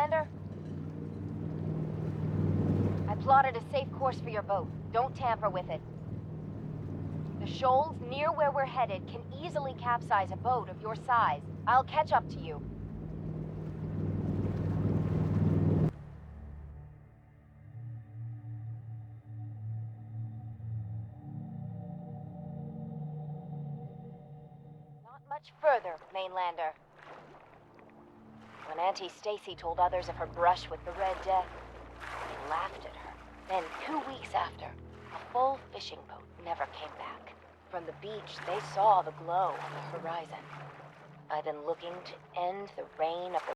mainlander? I plotted a safe course for your boat. Don't tamper with it. The shoals near where we're headed can easily capsize a boat of your size. I'll catch up to you. Not much further, mainlander. When Auntie Stacy told others of her brush with the Red Death, they laughed at her. Then 2 weeks after, a full fishing boat never came back. From the beach, they saw the glow on the horizon. I've been looking to end the reign of the